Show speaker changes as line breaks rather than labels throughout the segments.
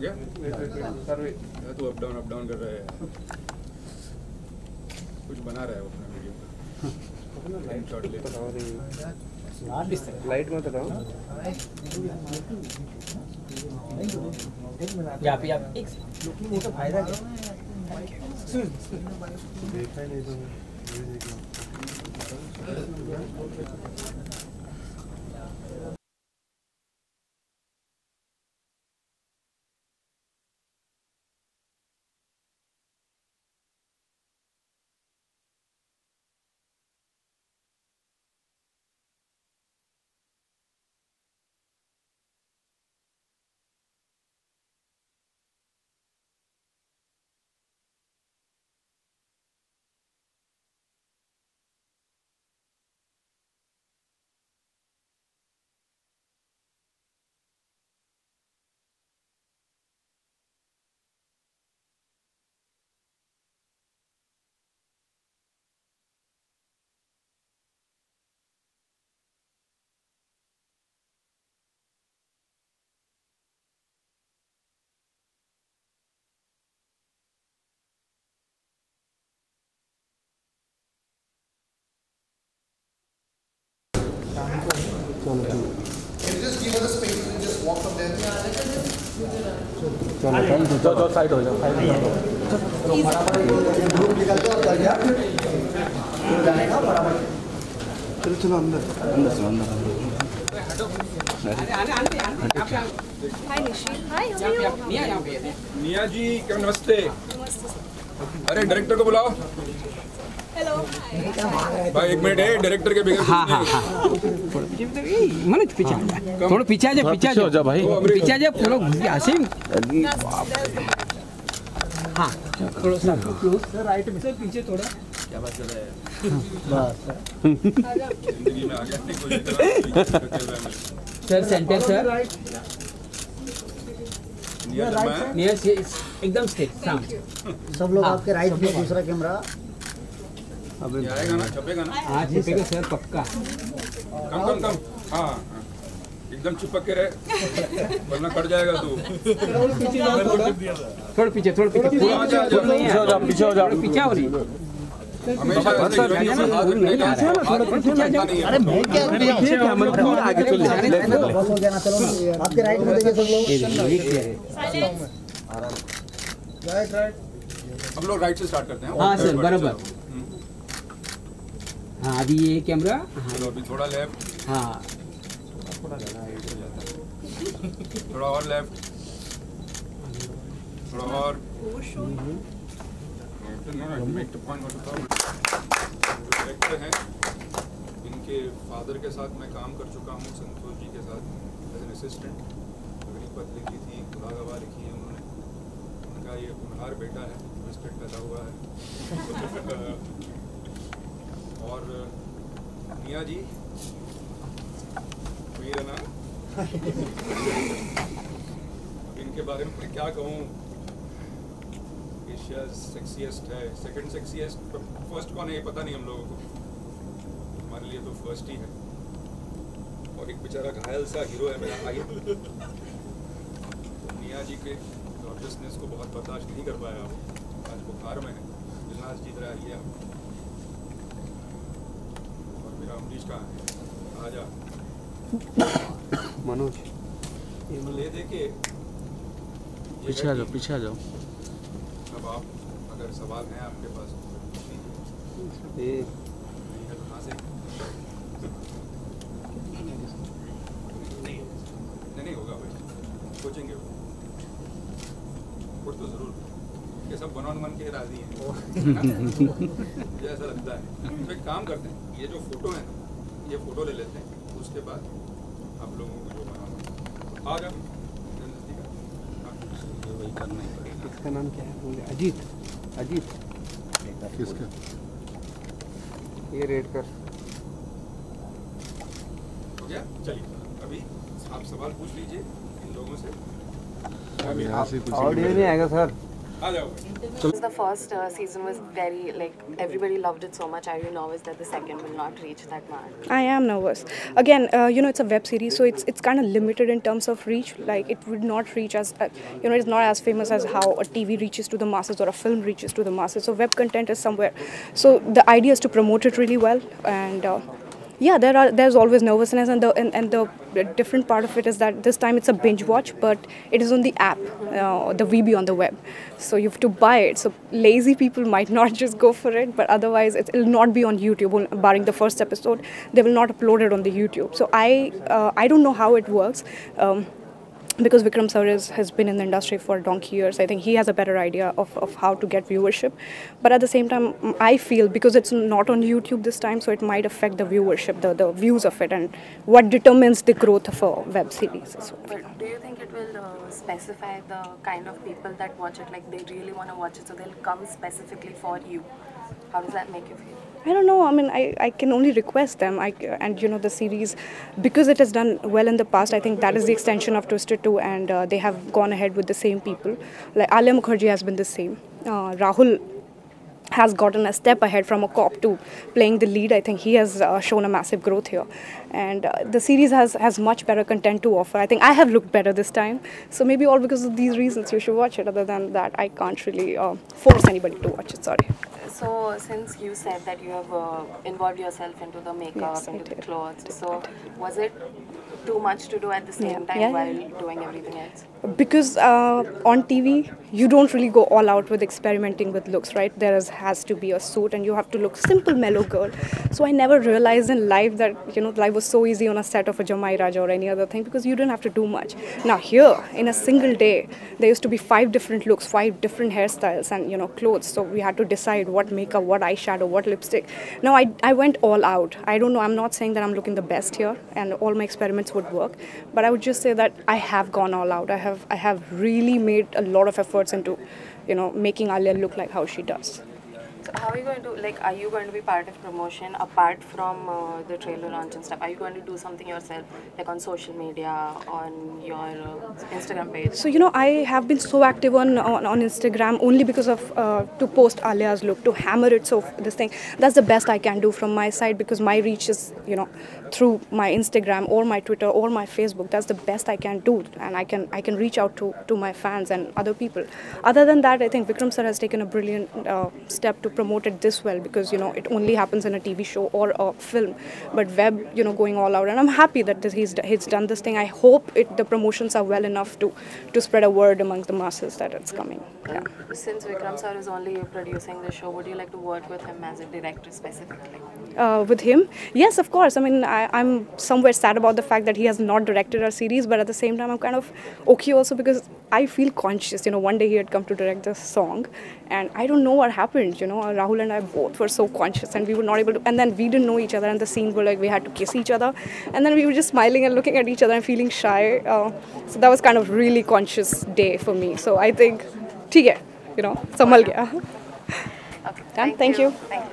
गया? तू up down कर रहा है, कुछ बना रहा है अपना वीडियो
लाइट मत लगाओ।
यहाँ पे आप एक वो तो फायदा है।
देखा ही नहीं तो
चलो साइड हो जाओ।
चलो अंदर
निया जी क्या नमस्ते। अरे डायरेक्टर को बुलाओ।
हेलो
भाई एक मिनट है, डायरेक्टर के बगैर
हाँ मन पीछे थोड़ा पीछे आ जा भाई, पीछे आ जा पूरा घुस गया आसिम। हाँ थोड़ा सा सर राइट में सर पीछे थोड़ा। क्या बात कर रहे हैं? बस
जिंदगी में आ गया
सर सेंटर सर नियर एकदम स्ट्रेट सामने।
सब लोग आपके राइट में, दूसरा कैमरा
आएगा ना, छपेगा ना?
हाँ छपेगा सर पक्का।
कम हाँ एकदम चिपक के रहे वरना कट जाएगा तू।
थोड़ा पीछे
पीछे हो जा,
पीछे हो रही
हमेशा
अरे मैं क्या
आगे चल
बस हो गया ना। चलो आपके राइट में देखिए सब लोग। राइट
हम लोग राइट से स्टार्ट करते हैं।
हाँ सर बराबर। हाँ अभी ये कैमरा।
चलो अभी थोड़ा लेफ्ट,
हाँ
थोड़ा और लेफ्ट, थोड़ा और। डायरेक्टर हैं, इनके फादर के साथ मैं काम कर चुका हूँ, संतोष जी के साथ एज एन असिस्टेंट। अग्निपथ लिखी थी, खुदा गवाह लिखी है उन्होंने। उनका ये कुम्हार बेटा है, ट्विस्टेड पैदा हुआ है। और मियाँ जी वीर है ना। इनके बारे में मैं क्या कहूँ, एशिया सेक्सीएस्ट है, सेकंड सेक्सीएस्ट, फर्स्ट कौन है ये पता नहीं हम लोगों को, हमारे लिए तो फर्स्ट ही है। और एक बेचारा घायल सा हीरो है मेरा भाई। तो मियाँ जी के गॉर्जियसनेस को बहुत बर्दाश्त नहीं कर पाया, आज बुखार में है, दिलनाज जीत रहा है। और मेरा अमरीश कहाँ है? आजा
मनोज
ले दे के
पीछे आ जाओ।
अब आप अगर सवाल हैं आपके पास
ये
नहीं है तो कहाँ से? नहीं होगा भाई, सोचेंगे वो तो जरूर ये सब वन ऑन वन के राजी हैं। मुझे ऐसा लगता है। तो एक काम करते हैं, ये जो फोटो है ना, ये फोटो ले लेते हैं, उसके बाद आप लोगों को जो बनाना आ जाओ। वही करना ही पड़ेगा।
इसका नाम क्या है? अजीत
किसका?
ये रेड कर
हो गया। चलिए अभी आप सवाल पूछ लीजिए इन लोगों से।
यहाँ से कुछ
ऑडियो नहीं आएगा सर।
आ जाओ
The first season was very like everybody loved it so much. Are you nervous that the second will not reach that mark?
I am nervous. Again, it's a web series, so it's kind of limited in terms of reach. Like it would not reach as, it's not as famous as how a TV reaches to the masses or a film reaches to the masses. So web content is somewhere. So the idea is to promote it really well, and yeah, there's always nervousness, and the different part of it is that this time it's a binge watch, but it is on the app, the VB on the web. So you have to buy it. So lazy people might not just go for it, but otherwise it'll not be on YouTube, barring the first episode. They will not upload it on the YouTube. So I don't know how it works. Because Vikram sir has been in the industry for donkey years, I think he has a better idea of how to get viewership. But at the same time, I feel because it's not on YouTube this time, so it might affect the viewership, the views of it, and what determines the growth of a web series.
But do you think it will specify the kind of people that watch it? Like they really want to watch it, so they'll come specifically for you. How does that make you feel?
I don't know. I mean, I can only request them. The series, because it has done well in the past, I think that is the extension of Twisted 2, and they have gone ahead with the same people. Like Alia Mukherjee has been the same. Rahul has gotten a step ahead from a cop to playing the lead. I think he has shown a massive growth here, and the series has much better content to offer. I think I have looked better this time, so maybe all because of these reasons you should watch it. Other than that, I can't really force anybody to watch it. Sorry.
So since you said that you have involved yourself into the makeup,
Yes,
into the
did.
clothes, so was it too much to do at the same time
Yeah.
while doing everything else?
Because on TV, you don't really go all out with experimenting with looks, right? Has to be a suit, and you have to look simple, mellow girl. So I never realized in life that life was so easy on a set of a Jamai Raja or any other thing, because you didn't have to do much. Now here, in a single day, there used to be 5 different looks, 5 different hairstyles, and clothes. So we had to decide what makeup, what eyeshadow, what lipstick. Now I went all out. I don't know. I'm not saying that I'm looking the best here, and all my experiments would work, but I would just say that I have gone all out. I have really made a lot of efforts into, making Alia look like how she does.
So how are you going to, are you going to be part of promotion apart from the trailer launch and stuff? Are you going to do something yourself, like on social media, on your Instagram page?
So, I have been so active on Instagram only because of, to post Alia's look, to hammer it. So this thing, that's the best I can do from my side, because my reach is, through my Instagram or my Twitter or my Facebook. That's the best I can do. And I can reach out to my fans and other people. Other than that, I think Vikram sir has taken a brilliant step to promote it this well, because it only happens in a TV show or a film, but web, going all out, and I'm happy that he's done this thing. I hope the promotions are well enough to spread a word amongst the masses that it's coming. Yeah.
Since Vikram sir is only producing the show, would you like to work with him as a director specifically?
With him, yes, of course. I mean, I'm somewhere sad about the fact that he has not directed our series, but at the same time, I'm kind of okay also, because I feel conscious. One day he had come to direct the song, and I don't know what happened. Rahul and I both were so conscious, and we were not able to. And then we didn't know each other, and the scene were like we had to kiss each other, and then we were just smiling and looking at each other and feeling shy. So that was kind of really conscious day for me. So I think, ठीक है, संभल गया.
Okay.
Thank you.
Thank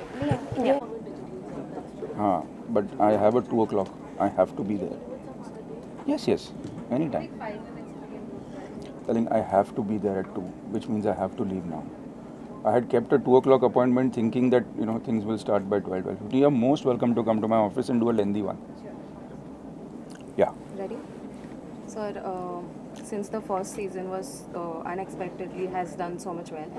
you.
But I have a 2 o'clock. I have to be there. Yes, anytime. Telling I have to be there at 2, which means I have to leave now. I had kept a 2 o'clock appointment thinking that, things will start by 12:50. You are most welcome to come to my office and do a lengthy one. Yeah.
Ready? Sir, since the first season was unexpectedly has done so much well,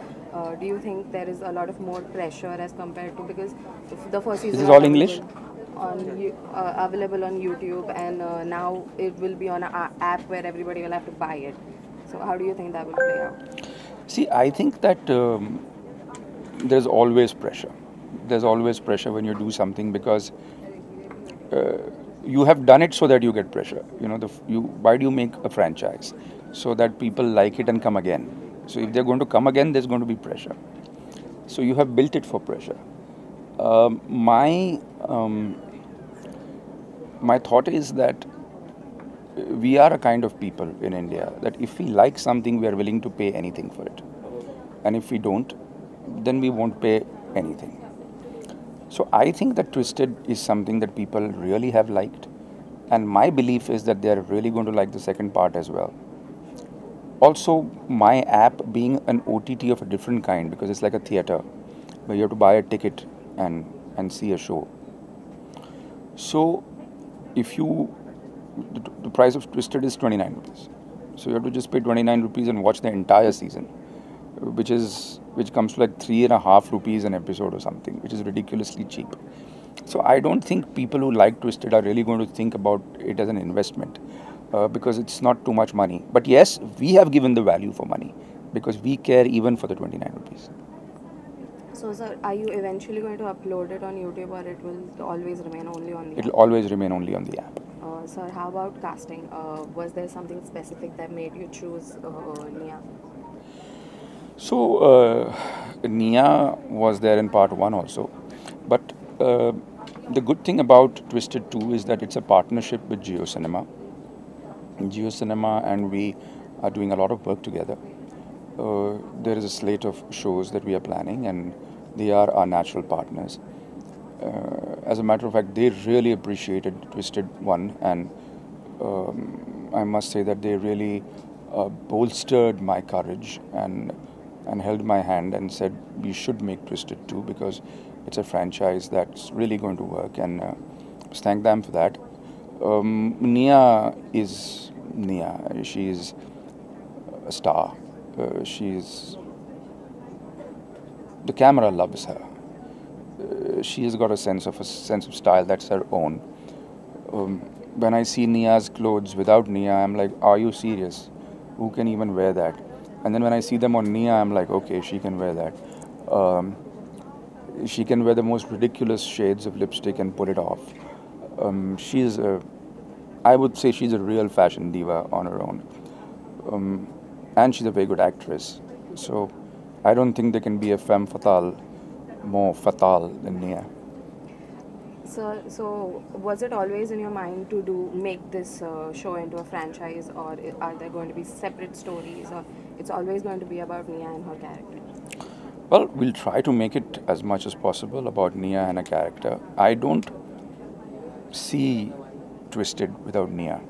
do you think there is a lot of more pressure as compared to, because if the first season
This is all English?
available on YouTube, and now it will be on an app where everybody will have to buy it. So how do you think that will play out?
See, I think that there's always pressure. There's always pressure when you do something, because you have done it so that you get pressure. Why do you make a franchise? So that people like it and come again. So if they're going to come again, there's going to be pressure. So you have built it for pressure. My thought is that we are a kind of people in India that if we like something, we are willing to pay anything for it. And if we don't, then we won't pay anything. So I think that Twisted is something that people really have liked. And my belief is that they are really going to like the second part as well. also my app being an OTT of a different kind, because it's like a theater where you have to buy a ticket and see a show. So if you, the price of Twisted is 29 rupees. So you have to just pay 29 rupees and watch the entire season, which comes to like 3.5 rupees an episode or something, which is ridiculously cheap. So I don't think people who like Twisted are really going to think about it as an investment, because it's not too much money. But yes, we have given the value for money because we care even for the 29 rupees.
So, sir, are you eventually going to upload it on YouTube, or it will always remain only on the
It'll
app?
always remain only on the app.
Sir, how about casting? Was there something specific that made you choose Nia?
So Nia was there in part 1 also, but the good thing about Twisted 2 is that it's a partnership with Geo Cinema. Geo Cinema and we are doing a lot of work together. There is a slate of shows that we are planning, and they are our natural partners. As a matter of fact, they really appreciated Twisted 1, and I must say that they really bolstered my courage and held my hand and said we should make Twisted 2 because it's a franchise that's really going to work, and thank them for that. Nia is Nia. She is a star. The camera loves her. She has got a sense of style that's her own. When I see Nia's clothes without Nia, I'm like, are you serious? Who can even wear that? And then when I see them on Nia, I'm like, okay, she can wear that. She can wear the most ridiculous shades of lipstick and pull it off. I would say she's a real fashion diva on her own. And she's a very good actress. So I don't think there can be a femme fatale more fatale than Nia.
So was it always in your mind to make this show into a franchise, or are there going to be separate stories, or it's always going to be about Nia and her character?
Well, we'll try to make it as much as possible about Nia and her character. I don't see Twisted without Nia,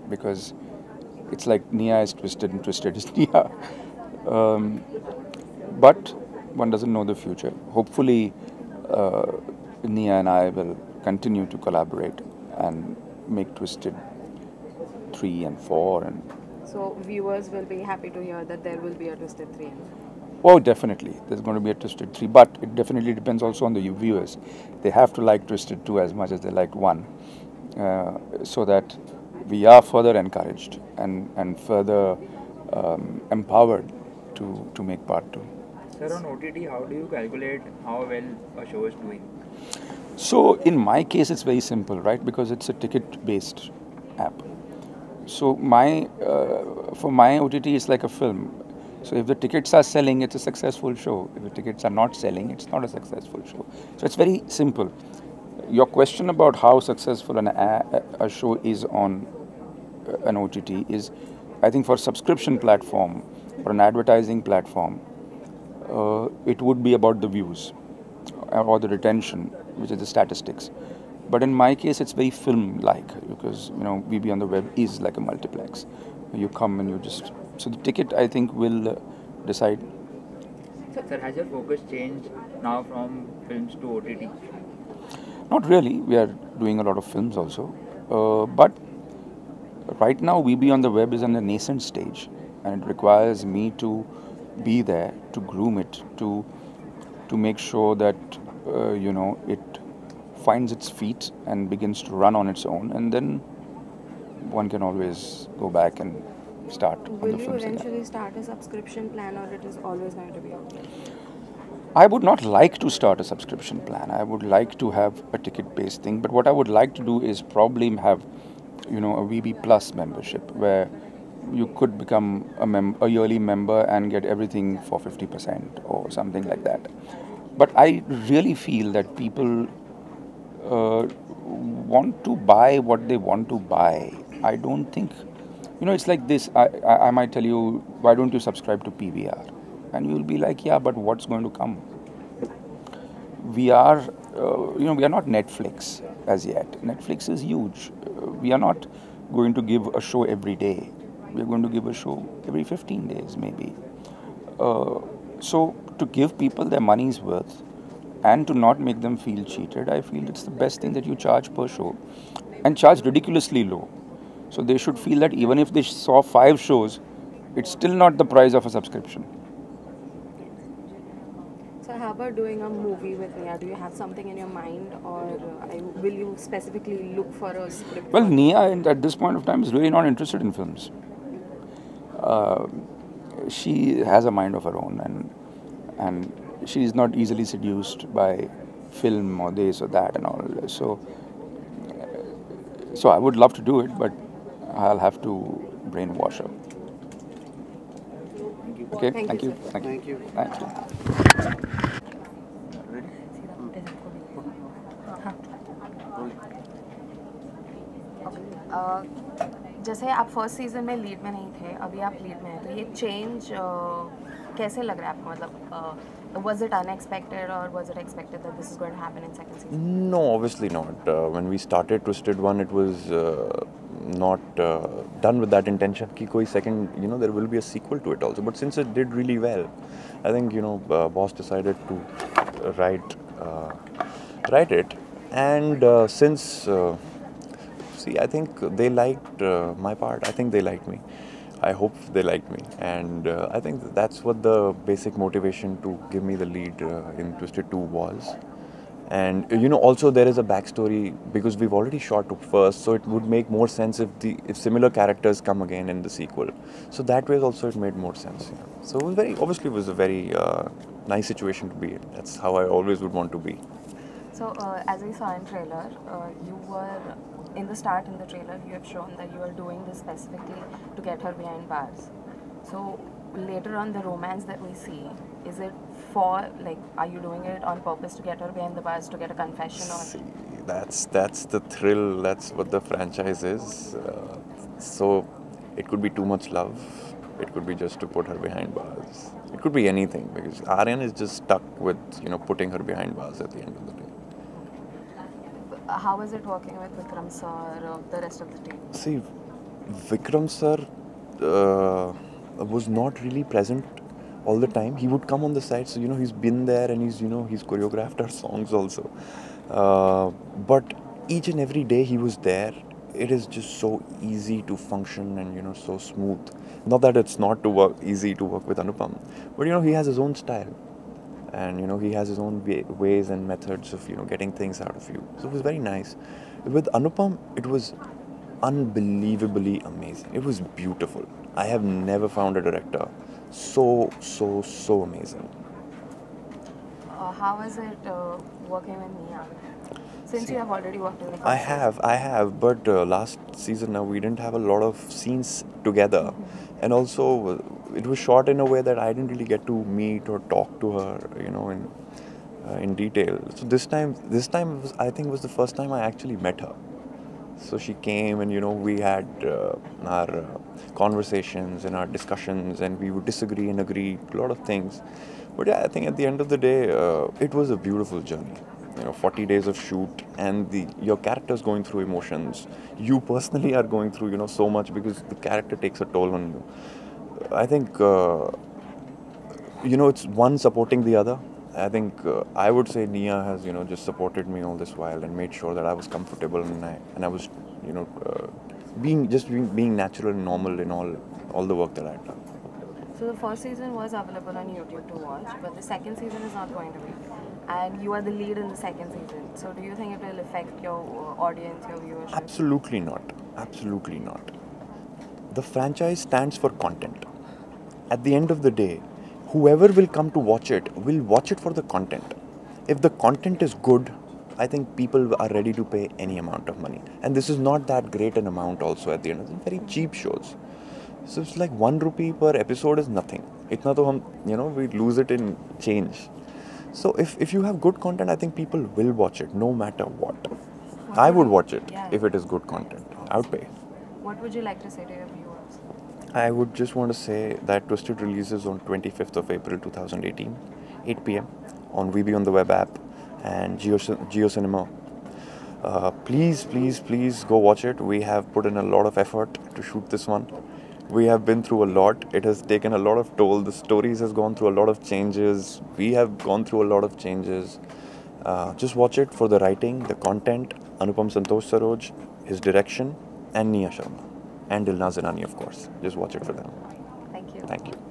because it's like Nia is Twisted and Twisted is Nia. But one doesn't know the future. Hopefully, Nia and I will continue to collaborate and make Twisted 3 and 4. And
so viewers will be happy to hear that there will be a Twisted 3.
oh, definitely, there's going to be a Twisted 3. But it definitely depends also on the viewers. They have to like Twisted 2 as much as they liked 1, so that we are further encouraged and further empowered to make part 2.
Sir, on OTT, how do you calculate how well a show is doing?
So in my case, it's very simple, right? Because it's a ticket-based app. So for my OTT, it's like a film. So if the tickets are selling, it's a successful show. If the tickets are not selling, it's not a successful show. So it's very simple. Your question about how successful a show is on an OTT is, I think for a subscription platform or an advertising platform, it would be about the views or the retention, which is the statistics. But in my case, it's very film-like, because VB on the web is like a multiplex. You come and you just... So the ticket, I think, will decide.
Sir, has your focus changed now from films to OTT?
Not really. We are doing a lot of films also. But right now, VB on the web is in a nascent stage, and it requires me to be there, to groom it, to make sure that it finds its feet and begins to run on its own, and then one can always go back and start on the
Will you
films again.
eventually start a subscription plan, or it is always going to be okay?
I would not like to start a subscription plan. I would like to have a ticket-based thing, but what I would like to do is probably have a VB Plus membership, where you could become a yearly member and get everything for 50% or something like that. But I really feel that people want to buy what they want to buy. I don't think, it's like this. I might tell you, why don't you subscribe to PVR? And you'll be like, yeah, but what's going to come? We are, we are not Netflix as yet. Netflix is huge. We are not going to give a show every day. we're going to give a show every 15 days maybe. So to give people their money's worth and to not make them feel cheated, I feel it's the best thing that you charge per show and charge ridiculously low. So they should feel that even if they saw 5 shows, it's still not the price of a subscription.
So how about doing a movie with Nia? Do you have something in your mind, or will you specifically look for a script?
Well, Nia at this point of time is really not interested in films. She has a mind of her own, and she is not easily seduced by film or this or that and all. So I would love to do it, but I'll have to brainwash her. Okay, thank you.
Thank you.
Thank you.
जैसे आप first season में lead में नहीं थे, अभी आप lead में हैं, तो ये चेंज कैसे लग रहा है आपको? मतलब was it unexpected or was it expected that this is going to happen in second season?
No, obviously not. When we started Twisted One, it was not done with that intention कि कोई second, there will be a sequel to it also. But since it did really well, I think boss decided to write it, and since I think they liked my part. I think they liked me. I hope they liked me, and I think that's what the basic motivation to give me the lead in Twisted 2 was. And also there is a backstory because we've already shot first, so it would make more sense if similar characters come again in the sequel. So that way also it made more sense. Yeah. So it was a very nice situation to be in. That's how I always would want to be.
So as I saw in trailer, you were in the trailer you have shown that you are doing this specifically to get her behind bars. So later on, the romance that we see, is it for, like, are you doing it on purpose to get her behind the bars, to get a confession? Or
see, that's the thrill. That's what the franchise is. So it could be too much love. It could be just to put her behind bars. It could be anything, because Aryan is just stuck with putting her behind bars at the end of the day.
how is it working with Vikram sir or the rest of the team?
See, Vikram sir was not really present all the time. He would come on the side, so he's been there, and he's choreographed our songs also. But each and every day he was there. It is just so easy to function and so smooth. Not that it's not easy to work with Anupam, but he has his own style, and he has his own ways and methods of getting things out of you. So it was very nice. With Anupam, it was unbelievably amazing. It was beautiful. I have never found a director so amazing.
How is it working with Nia? Since you have already worked with
I have, but last season now we didn't have a lot of scenes together, and also it was shot in a way that I didn't really get to meet or talk to her, in detail. So this time I think was the first time I actually met her. So she came, and we had our conversations and our discussions, and we would disagree and agree a lot of things. But yeah, I think at the end of the day, it was a beautiful journey. 40 days of shoot, and your character's going through emotions. You personally are going through, so much, because the character takes a toll on you. I think, it's one supporting the other. I think I would say Nia has, just supported me all this while and made sure that I was comfortable, and I was, being natural and normal in all the work that I've done.
So the first season was available on YouTube to watch, but the second season is not going to be. And you are the lead in the second season. So do you think it will affect your audience, your viewership?
Absolutely not. Absolutely not. The franchise stands for content. At the end of the day, whoever will come to watch it will watch it for the content. If the content is good, I think people are ready to pay any amount of money. And this is not that great an amount also at the end. It's very cheap shows. So it's like 1 rupee per episode is nothing. Itna to hum, we lose it in change. So if you have good content, I think people will watch it no matter what. I would watch it if it is good content. I would pay.
What would you like to say to your viewers?
I would just want to say that Twisted releases on 25th of April 2018, 8 p.m. on Moviez on the web app and Geo Cinema. Please go watch it. We have put in a lot of effort to shoot this one. We have been through a lot. It has taken a lot of toll. The stories has gone through a lot of changes. We have gone through a lot of changes. Just watch it for the writing, the content, Anupam Santosh Saroj, his direction, and Nia Sharma, and Dilnaz Irani, of course. Just watch it for them.
Thank you.
Thank you.